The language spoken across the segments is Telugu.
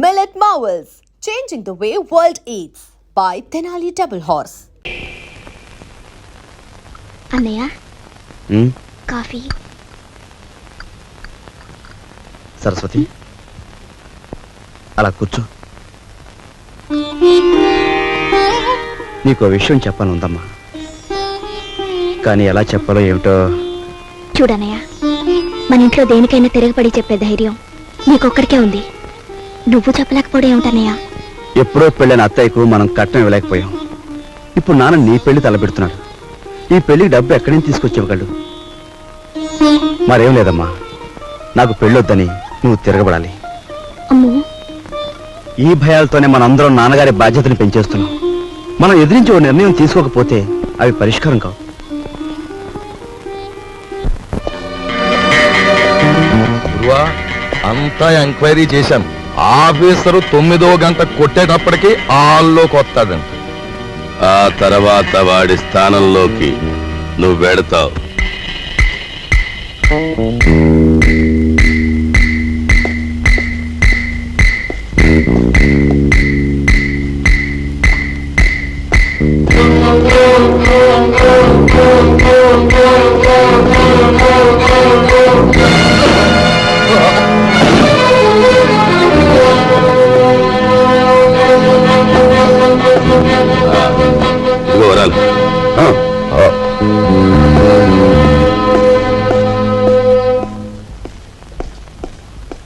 Millet Marvels, changing the way world eats by Tenali Double Horse. అన్నయ్య కాఫీ. సరస్వతి అలా కూర్చో. నీకో విషయం చెప్పనుందమ్మా, కానీ ఎలా చెప్పాలో ఏమిటో. చూడన్నయ్య, మన ఇంట్లో దేనికైనా తిరగబడి చెప్పే ధైర్యం నీకొక్కడికే ఉంది. నువ్వు చెప్పలేకపోవడం ఏమిటన్నయ్య? ఎప్పుడో పెళ్ళైన అత్తయ్యకు మనం కట్నం ఇవ్వలేకపోయాం. ఇప్పుడు నాన్న నీ పెళ్లి తలపెడుతున్నాడు. ఈ పెళ్లికి డబ్బు ఎక్కడి నుంచి తీసుకొచ్చేవాళ్ళు? మరేం లేదమ్మా, నాకు పెళ్ళొద్దని నువ్వు తిరగబడాలి. అమ్మో, ఈ భయాలతోనే మనందరం నాన్నగారి బాధ్యతను పెంచేస్తున్నాం. మనం ఎదిరించి ఓ నిర్ణయం తీసుకోకపోతే అవి పరిష్కారం కావు. అంతా ఎంక్వైరీ చేశాను. ఆఫీసరు 9వ గంట కొట్టేటప్పటికి హాల్లోకి వస్తాడంట. ఆ తర్వాత వాడి స్థానంలోకి నువ్వు వెడతావు.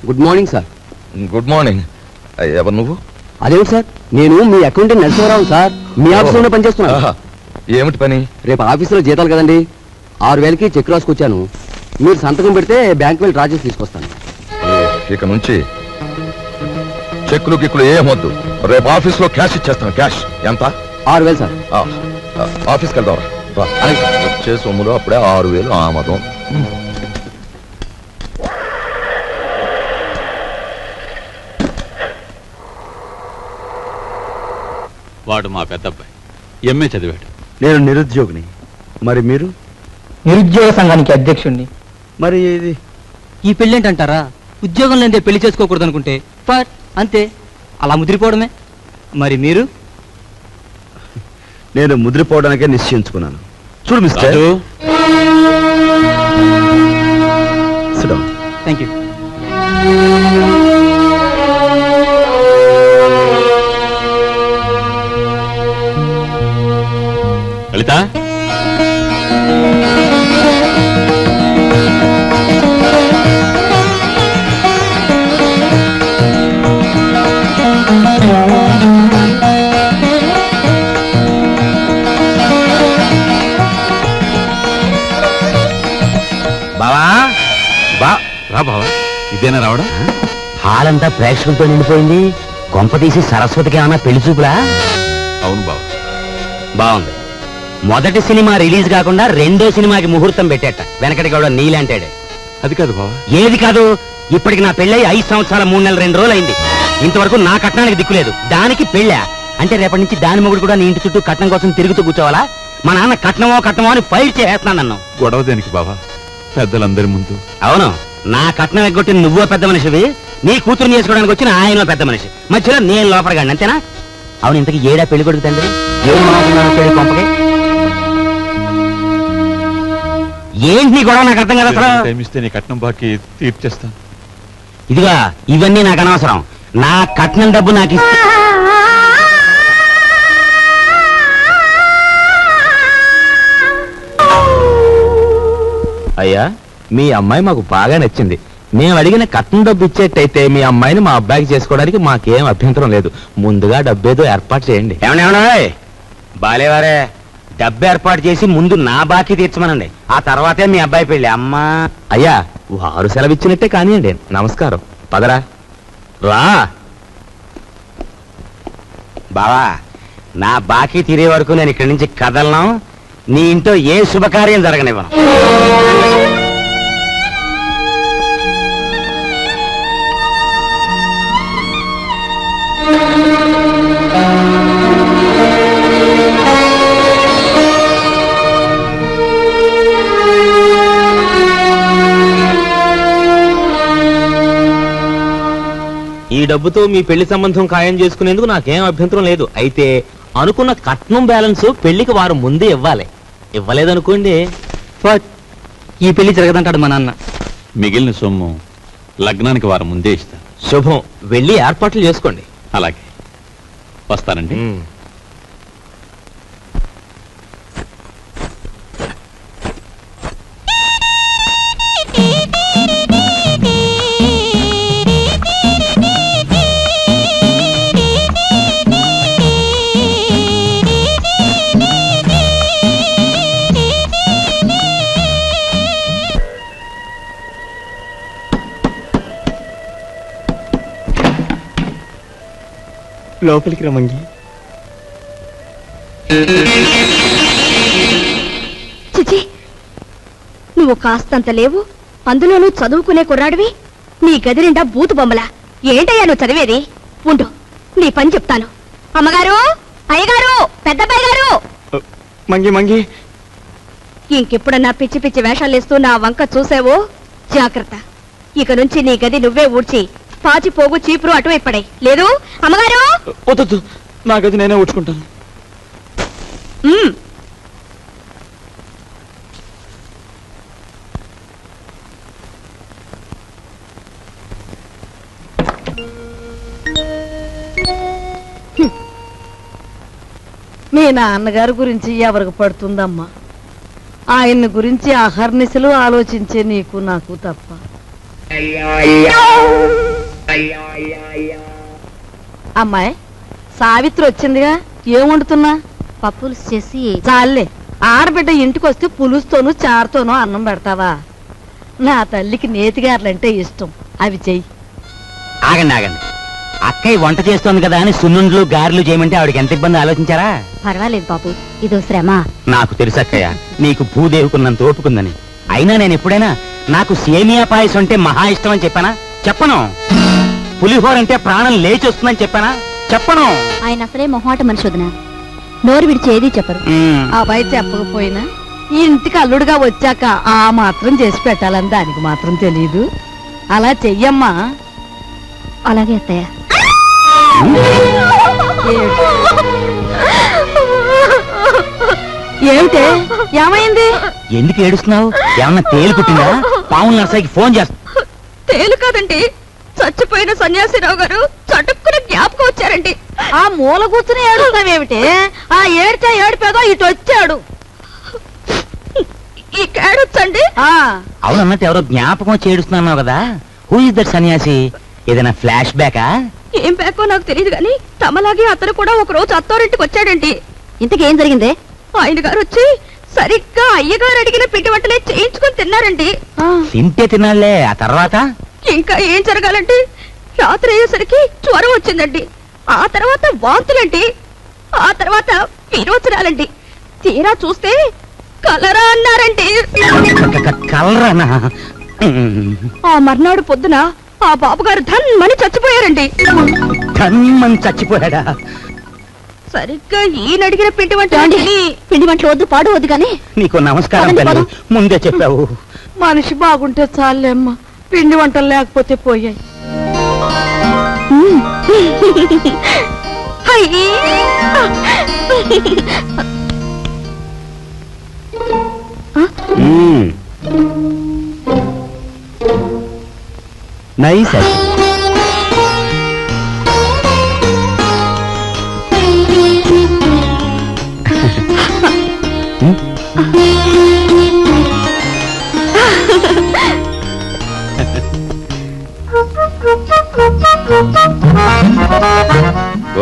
Good morning sir. Good morning. ఎవరు నువ్వు? అదేమిటి సార్, నేను మీ అకౌంటెంట్ నరసింహరావు సార్. మీ ఆఫీసులోనే పనిచేస్తున్నా. ఏమిటి పని? రేపు ఆఫీసులో జీతాలు కదండి, 6,000కి చెక్ రాసుకొచ్చాను. మీరు సంతకం పెడితే బ్యాంక్ వెళ్ళి డ్రా చేసి తీసుకొస్తాను. ఇక నుంచి చెక్కులు గిక్కులు ఏమొద్దు. రేపు ఆఫీస్లో క్యాష్ ఇచ్చేస్తాను. క్యాష్ ఎంత? 6,000 సార్. ఆఫీస్కి వెళ్దాం. వచ్చే సొమ్ములో అప్పుడే 6,000 ఆమదం. వాడు మా పెద్దబ్బాయి, ఎంఏ చదివాడు. నేను నిరుద్యోగిని. మరి మీరు? నిరుద్యోగ సంఘానికి అధ్యక్షుణ్ణి. మరి ఇది ఈ పెళ్ళేంటంటారా? ఉద్యోగం లేదే పెళ్లి చేసుకోకూడదు అనుకుంటే ఫర్ అంతే, అలా ముదిరిపోవడమే. మరి మీరు? నేను ముదిరిపోవడానికే నిశ్చయించుకున్నాను. చూడు మిస్టర్. Thank you. లలిత, బావా రా బావా. ఇదేనా రావడం? హాల్ అంతా ప్రేక్షకులతో నిండిపోయింది. కొంప తీసి సరస్వతికి ఏమన్నా పెళ్లి చూపులా? అవును బావా. బాగుంది. మొదటి సినిమా రిలీజ్ కాకుండా రెండో సినిమాకి ముహూర్తం పెట్టేట వెనకటి గౌడ నీలాంటాడే. అది కాదు బావా. ఏది కాదు? ఇప్పటికి నా పెళ్ళై 5 సంవత్సరాల 3 నెలల 2 రోజులు అయింది. ఇంతవరకు నా కట్నానికి దిక్కులేదు. దానికి పెళ్ళా అంటే రేపటి నుంచి దాని మొగుడు కూడా నీ ఇంటి చుట్టూ కట్నం కోసం తిరుగుతూ కూర్చోవాలా? మా నాన్న కట్నమో అని ఫైట్ చేస్తున్నాను నన్ను. గొడవ దేనికి బావా, పెద్దలందరి ముందు. అవును, నా కట్నం ఎగ్గొట్టిన నువ్వో పెద్ద మనిషివి, నీ కూతురు చేసుకోవడానికి వచ్చిన ఆయన పెద్ద మనిషి, మధ్యలో నేను లోపలగాడి, అంతేనా? అవును, ఇంతకీ ఏడా పెళ్లి కొడుకు తండ్రి? ఏం కొంపకి ఏంటి నీ గొడవ? నాకు అర్థం కదా అసలు. టైం ఇస్తే నీ కట్నం బాకీ తీర్చేస్తాను. ఇదిగా ఇవన్నీ నాకు అనవసరం. నా కట్నం డబ్బు నాకు ఇస్తే అయ్యా, మీ అమ్మాయి మాకు బాగా నచ్చింది. మేము అడిగిన కట్నం డబ్బు ఇచ్చేట్టయితే మీ అమ్మాయిని మా అబ్బాయికి చేసుకోవడానికి మాకేం అభ్యంతరం లేదు. ముందుగా డబ్బేదో ఏర్పాటు చేయండి. ఏమన్నా బాలేవారే, డబ్బు ఏర్పాటు చేసి ముందు నా బాకీ తీర్చమనండి, ఆ తర్వాతే మీ అబ్బాయి పెళ్ళి. అమ్మా అయ్యా, వారు సెలవిచ్చినట్టే కానివ్వండి. నమస్కారం. పదరా. రా బావా, నా బాకీ తీరే వరకు నేను ఇక్కడి నుంచి కదలను. నీ ఇంట్లో ఏ శుభకార్యం జరగనివ్వను. ఈ డబ్బుతో మీ పెళ్లి సంబంధం ఖాయం చేసుకునేందుకు నాకేం అభ్యంతరం లేదు. అయితే అనుకున్న కట్నం బ్యాలెన్స్ పెళ్లికి వారం ముందే ఇవ్వాలి. ఇవ్వలేదనుకోండి, ఫట్ ఈ పెళ్లి జరగదంటాడు మా నాన్న. మిగిలిన సొమ్ము లగ్నానికి వారం ముందే ఇస్తాను. శుభం. వెళ్ళి ఏర్పాట్లు చేసుకోండి. అలాగే వస్తానండి. లోపలికి రమంగి. చిచి, నువ్వు కాస్తంత లేవు, అందులోనూ చదువుకునే కుర్రాడివి. నీ గది నిండా బూతు బొమ్మలా. ఏంటయ్యా నువ్వు చదివేది? ఉండు, నీ పని చెప్తాను. అమ్మగారు, అయ్యగారు, పెద్దబ్బాయి గారు. మంగి మంగి, ఇంకెప్పుడన్నా పిచ్చి పిచ్చి వేషాలేస్తూ నా వంక చూసావో జాగ్రత్త. ఇక నుంచి నీ గది నువ్వే ఊడ్చి పాచిపోగు చీపురు అటువైపు పడాయి. లేదు అమ్మగారు? వద్దు, నా గది నేనే ఊడ్చుకుంటాను. మీ నాన్నగారి గురించి ఎవరికి పడుతుందమ్మా? ఆయన్ని గురించి అహర్నిశలు ఆలోచించే నీకు నాకు తప్ప. అమ్మాయి సావిత్రి వచ్చిందిగా, ఏం వండుతున్నా? పప్పులు చేసి చాలే, ఆడబిడ్డ ఇంటికి వస్తే పులుస్తోనూ చారుతోనూ అన్నం పెడతావా? నా తల్లికి నేతిగారులంటే ఇష్టం, అవి చెయ్యి. ఆగండి ఆగండి, అక్కయ్య వంట చేస్తోంది కదా అని సున్నుండ్లు గారెలు చేయమంటే ఆవిడకి ఎంత ఇబ్బంది ఆలోచించారా? పర్వాలేదు బాబు, ఇదో శ్రమ. నాకు తెలుసు అక్కయ్య, నీకు భూదేవుకున్నంత ఓపుకుందని. అయినా నేను ఎప్పుడైనా నాకు సేమియా పాయసం అంటే మహా ఇష్టం అని చెప్పానా? చెప్పను. పులిహోర అంటే ప్రాణం లేచి వస్తుందని చెప్పానా? చెప్పను. ఆయన అసలే మొహమాట మనిషి వదిన, నోరు విడిచి ఏది చెప్పరు. అబ్బాయి చెప్పకపోయినా ఇంటికి అల్లుడుగా వచ్చాక ఆ మాత్రం చేసి పెట్టాలని దానికి మాత్రం తెలీదు. అలా చెయ్యమ్మా. అలాగే అత్తయ్య. ఏమిటే, ఏమైంది? ఎందుకు ఏడుస్తున్నావు? ఏమన్నా తేలు కుట్టిందా? పావుల నర్సయ్యకి ఫోన్ చేస్తా. తేలు కాదండి, చచ్చిపోయిన సన్యాసిరావు గారు చటుక్కున జ్ఞాపకం వచ్చారండి. ఆ మూల కూర్చుని ఏడుస్తావేమిటే? ఆ ఏడితే ఏడిపేదో ఇటు వచ్చాడు. ఈ కేడొచ్చండి. అవునన్నట్టు ఎవరో జ్ఞాపకం వచ్చి ఏడుస్తున్నావు కదా, హూ ఇస్ దట్ సన్యాసి? ఏదైనా ఫ్లాష్ బ్యాకా? ఏం బ్యాకో నాకు తెలియదు కానీ తమలాగే అతను కూడా ఒక రోజు అత్తారింటికి వచ్చాడండి. ఇంతకేం జరిగిందే? ఆయన గారు వచ్చి సరిగ్గా అయ్యగారు అడిగిన పిండి వంటలే చేయించుకొని తిన్నారండి. తింటే తినాలే, ఆ తర్వాత? ఇంకా ఏం జరగాలండి, రాత్రి అయ్యేసరికి జ్వరం వచ్చిందండి, ఆ తర్వాత వాంతులండి, ఆ తర్వాత విరోచనాలండి, తీరా చూస్తే కలరా అన్నారండి. కలరానా? ఆ మర్నాడు పొద్దున ఆ బాబుగారు ధన్మని చచ్చిపోయారండి. ధన్మని చచ్చిపోయాడా? సరిగ్గా ఈయన అడిగిన పిండి వంటలు వద్దు, పాడు వద్దు కానీ. నీకు నమస్కారం తల్లి, ముందే చెప్పావు. మనిషి బాగుంటే చాలేమ్మా, పిండి వంటలు లేకపోతే పోయాయి. నైస్.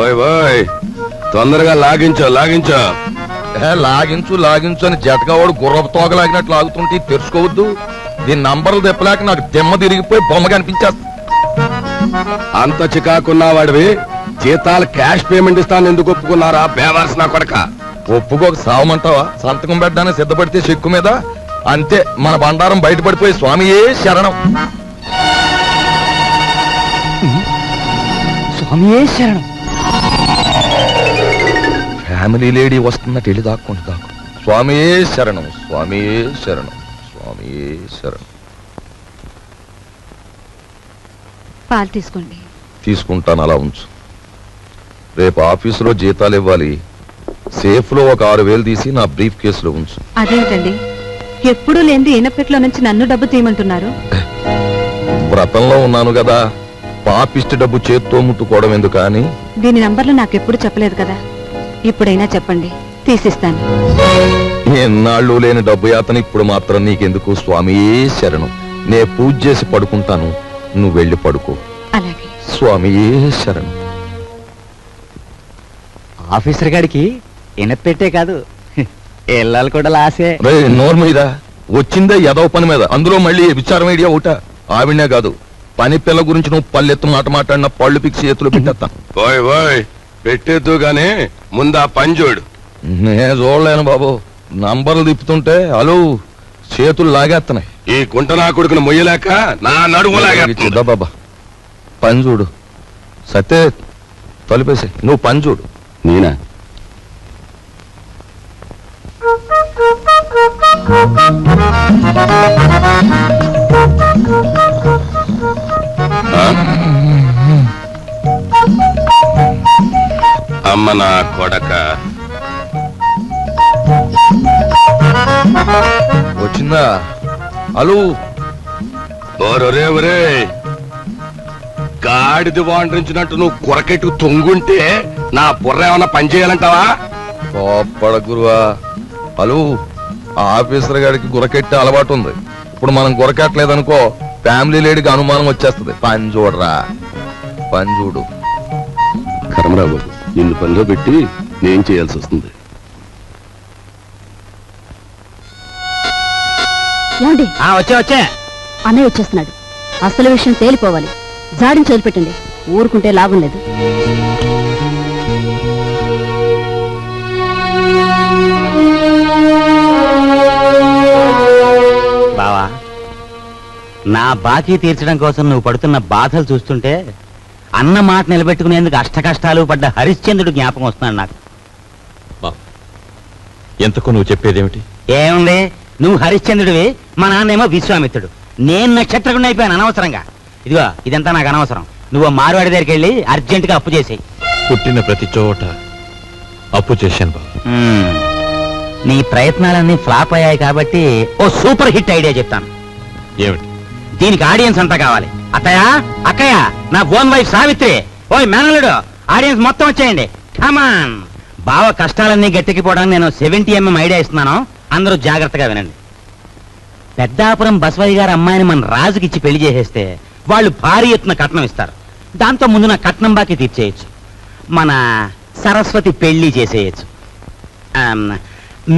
ఓయ్ ఓయ్, తొందరగా లాగించో లాగించో. లాగించు లాగించు అని జతకావాడు గుర్రపు తోగలాగినట్లు లాగుతుంటే తెరుచుకోవద్దు. దీని నంబర్లు తెప్పలేక నాకు దెమ్మ తిరిగిపోయి బొమ్మ కనిపించేస్తా. అంత చికాకున్నవాడివి జీతాలు క్యాష్ పేమెంట్ ఇస్తాను ఎందుకు ఒప్పుకున్నారా బేవర్స్ నా కొడక? ఒప్పుకోక సావమంటావా? సంతకం పెట్టడానికి సిద్ధపడితే చెక్కు మీద అంతే మన బండారం బయటపడిపోయి స్వామియే శరణం. స్వామియే శరణం. ఫ్యామిలీ లేడీ వస్తున్నట్టు వెళ్ళి దాక్కుంటు దాక్కు. స్వామియే శరణం, స్వామియే శరణం, స్వామియే శరణం. పాలు తీసుకోండి. తీసుకుంటాను, అలా ఉంచు. రేపు ఆఫీసులో జీతాలు ఇవ్వాలి. సేఫ్ లో ఒక 6,000 తీసి నా బ్రీఫ్ కేసులో ఉంచు. అదేమిటండి ఎప్పుడూ లేనిది ఈనపెట్లో నుంచి నన్ను డబ్బు తీయమంటున్నారు? వ్రతంలో ఉన్నాను కదా, పాపిష్టి డబ్బు చేత్తో ముట్టుకోవడం ఎందుకు అని. దీని నంబర్లు నాకెప్పుడు చెప్పలేదు కదా, ఇప్పుడైనా చెప్పండి, తీసిస్తాను. ఎన్నాళ్ళు లేని డబ్బు యాతన ఇప్పుడు మాత్రం నీకెందుకు? స్వామి శరణం. నే పూజ చేసి పడుకుంటాను, నువ్వు వెళ్ళి పడుకో. అలాగే. స్వామి శరణం. ఆఫీసర్ గారికి ఎనపెట్టే కాదు ఎల్లాలు కూడా లాసే. రే నోరు మీద వచ్చిందే ఎదవ పని మీద, అందులో మళ్ళీ విచారం ఐడియా ఒకట. ఆవిడనే కాదు, పని పిల్ల గురించి నువ్వు పల్లెత్తు మాట మాట్లాడిన పళ్ళు పిక్సి చేతులు పెట్టేస్తాను. ఓయ్ ఓయ్ పెట్టేద్దు గానీ ముందు ఆ పని చూడు. నే చూడలేను బాబు, నంబర్లు తిప్పుతుంటే అలు చేతులు లాగేస్తున్నాయి. ఈ కుంట నా కొడుకును మొయ్యలేక నా నడుము చిద్దా బాబా, పని చూడు. సత్తే తలుపేసి నువ్వు పని చూడు. నేనా? అమ్మ నా కొడక వచ్చిందా అలు? ఓరే ఒరే గాడిది వాండ్రించినట్టు నువ్వు కొరకెట్టు తొంగుంటే నా బుర్ర ఏమన్నా పని చేయాలంటావా? కోప్పడ గురువా. అలు, ఆఫీసర్ గారికి గురకెట్టే అలవాటు ఉంది. ఇప్పుడు మనం గురకెట్టలేదనుకో ఫ్యామిలీ లేడీకి అనుమానం వచ్చేస్తుంది. పని చూడరా, పని చూడు. కర్మరా బాబు, నిన్ను పనిలో పెట్టి నేను చేయాల్సి వస్తుంది. ఏమండి? వచ్చే అన్నయ్య వచ్చేస్తున్నాడు. అసలు విషయం తేలిపోవాలి. జాడిని చదిపెట్టండి, ఊరుకుంటే లాభం లేదు. బావా, నా బాకీ తీర్చడం కోసం నువ్వు పడుతున్న బాధలు చూస్తుంటే అన్న మాట నిలబెట్టుకునేందుకు అష్టకష్టాలు పడ్డ హరిశ్చంద్రుడు జ్ఞాపకం వస్తున్నాడు నాకు. ఎంతకు నువ్వు చెప్పేదేమిటి? ఏముంది, నువ్వు హరిశ్చంద్రుడివి, మా నాన్నేమో విశ్వామిత్రుడు. నేను నక్షత్రకుండా అయిపోయాను అనవసరంగా. ఇదిగో ఇదంతా నాకు అనవసరం. నువ్వు మార్వాడి దగ్గరికి వెళ్ళి అర్జెంటుగా అప్పు చేసేయి. పుట్టిన ప్రతి చోట అప్పు చేశాను బాబు. నీ ప్రయత్నాలన్నీ ఫ్లాప్ అయ్యాయి కాబట్టి ఓ సూపర్ హిట్ ఐడియా చెప్తాను. ఏమిటి? దీనికి ఆడియన్స్ అంతా కావాలి. అత్తయ్య, అక్కయ్య, నా ఓన్ వైఫ్ సావిత్రి, ఓయ్ మేనలుడు, ఆడియన్స్ మొత్తం వచ్చేయండి. కమాన్. బావ కష్టాలన్నీ గట్టెక్కిపోవడానికి నేను 70mm ఐడియా ఇస్తున్నాను, అందరూ జాగ్రత్తగా వినండి. పెద్దాపురం బసవయ్య గారి అమ్మాయిని మన రాజుకిచ్చి పెళ్లి చేసేస్తే వాళ్ళు భారీ ఎత్తున కట్నం ఇస్తారు. దాంతో ముందు నా కట్నం బాకీ తీర్చేయచ్చు. మన సరస్వతి పెళ్లి చేసేయచ్చు.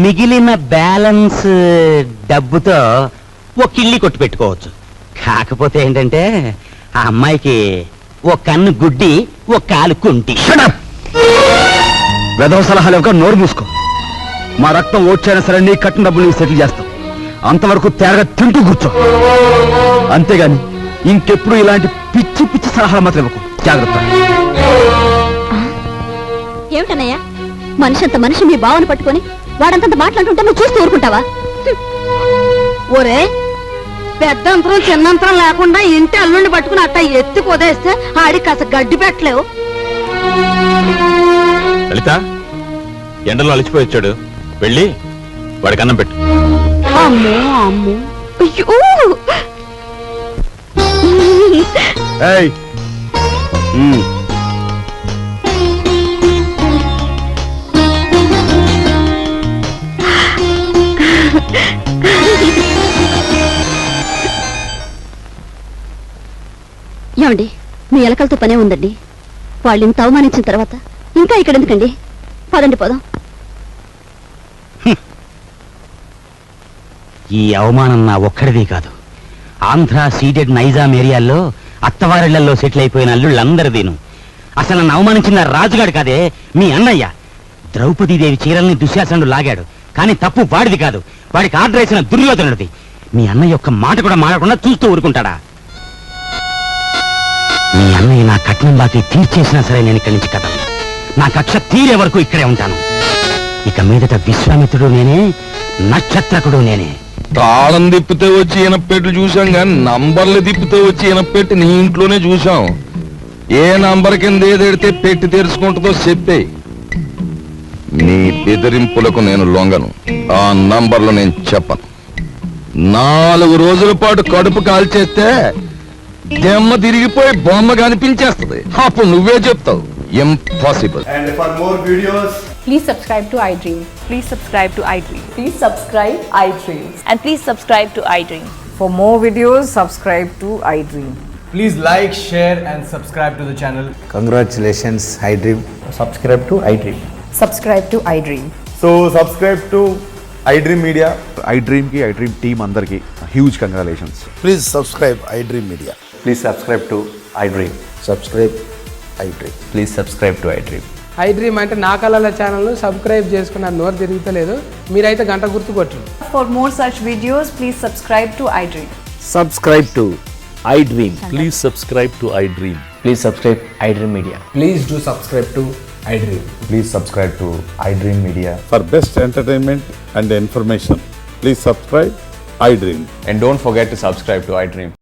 మిగిలిన బ్యాలెన్స్ డబ్బుతో ఓ కిళ్ళి కొట్టు పెట్టుకోవచ్చు. కాకపోతే ఏంటంటే ఆ అమ్మాయికి ఓ కన్ను గుడ్డి, ఓ కాలు కుంటి. వెధవ సలహాలు ఒక నోరు మూసుకో. మా రక్తం ఓడ్చైనా సరే నీ కట్టిన డబ్బులు సెటిల్ చేస్తాం. అంతవరకు తేరగా తింటూ కూర్చో. అంతేగాని ఇంకెప్పుడు ఇలాంటి పిచ్చి పిచ్చి సలహాలు మాత్రం ఇవ్వకు. జాగ్రత్త. ఏమిటన్నయ్యా, మనిషి అంత మనిషి మీ బావని పట్టుకొని వాడంతంత మాట్లాడుతుంటే నువ్వు చూస్తూ ఊరుకుంటావా? ఒరే, పెద్దంతరం చిన్నంతరం లేకుండా ఇంటి అల్లుండి పట్టుకుని అట్ట ఎత్తి పొదేస్తే ఆడికి కాస్త గడ్డి పెట్టలేవు. లలిత, ఎండలో అలసిపోయి వచ్చాడు, వెళ్ళి వాడికి అన్నం పెట్టు. అమ్మో అమ్మో, అయ్యో. ఏయ్, ఏమండి, మీ ఎలకలతో పనే ఉందండి. వాళ్ళు ఇంత అవమానించిన తర్వాత ఇంకా ఇక్కడ ఎందుకండి? పదండి పోదాం. ఈ అవమానం నా ఒక్కడిది కాదు. ఆంధ్ర సీడెడ్ నైజాం ఏరియాల్లో అత్తవారిళ్లలో సెటిల్ అయిపోయిన అల్లుళ్ళందరిదీను. అసలు నన్ను అవమానించిన రాజుగాడు కాదే, మీ అన్నయ్య. ద్రౌపదీదేవి చీరల్ని దుశ్శాసనుడు లాగాడు, కానీ తప్పు వాడిది కాదు, వాడికి ఆర్డర్ వేసిన దుర్యోధనుడిది. మీ అన్నయ్య ఒక్క మాట కూడా మాడకుండా చూస్తూ ఊరుకుంటాడా? మీ అన్నయ్య నా కట్నం బాకీ తీర్చేసినా సరే నేను ఇక్కడి నుంచి కదలను. నా కక్ష తీరే వరకు ఇక్కడే ఉంటాను. ఇక మీదట విశ్వామిత్రుడు నేనే, నక్షత్రకుడు నేనే. తాళం తిప్పితే వచ్చి ఈనపెట్టు చూసాం కానీ నంబర్లు తిప్పితే వచ్చి ఈనపెట్టి నీ ఇంట్లోనే చూసాం. ఏ నంబర్ కింద ఏదెడితే పెట్టి తెరుచుకుంటుందో చెప్పే. నీ బెదిరింపులకు నేను లొంగను. ఆ నంబర్లు నేను చెప్పను. 4 రోజుల పాటు కడుపు కాల్చేస్తే దెమ్మ తిరిగిపోయి బొమ్మ కనిపించేస్తుంది. అప్పుడు నువ్వే చెప్తావు impossible. And for more videos, Please subscribe to iDream. Please subscribe to iDream. Please subscribe iDreams. And please subscribe to iDream. For more videos, subscribe to iDream. please like, share and subscribe to the channel. Congratulations, iDream. Subscribe to iDream. Subscribe to iDream. So subscribe to iDream Media. iDream ki iDream team andarki huge congratulations. Please subscribe iDream Media. Please subscribe to iDream. Subscribe iDream. Please subscribe to iDream. iDream అంటే నా కళల ఛానల్ సబ్స్క్రైబ్ చేసుకున్న నోరు తిరుగుతలేదు. మీరైతే గంట గుర్తు కొట్టండి. For more such videos, please subscribe to iDream. Subscribe to iDream. Please subscribe to iDream. Please subscribe iDream Media. Please do subscribe to iDream. Please subscribe to iDream Media. For best entertainment and information, please subscribe iDream. And don't forget to subscribe to iDream.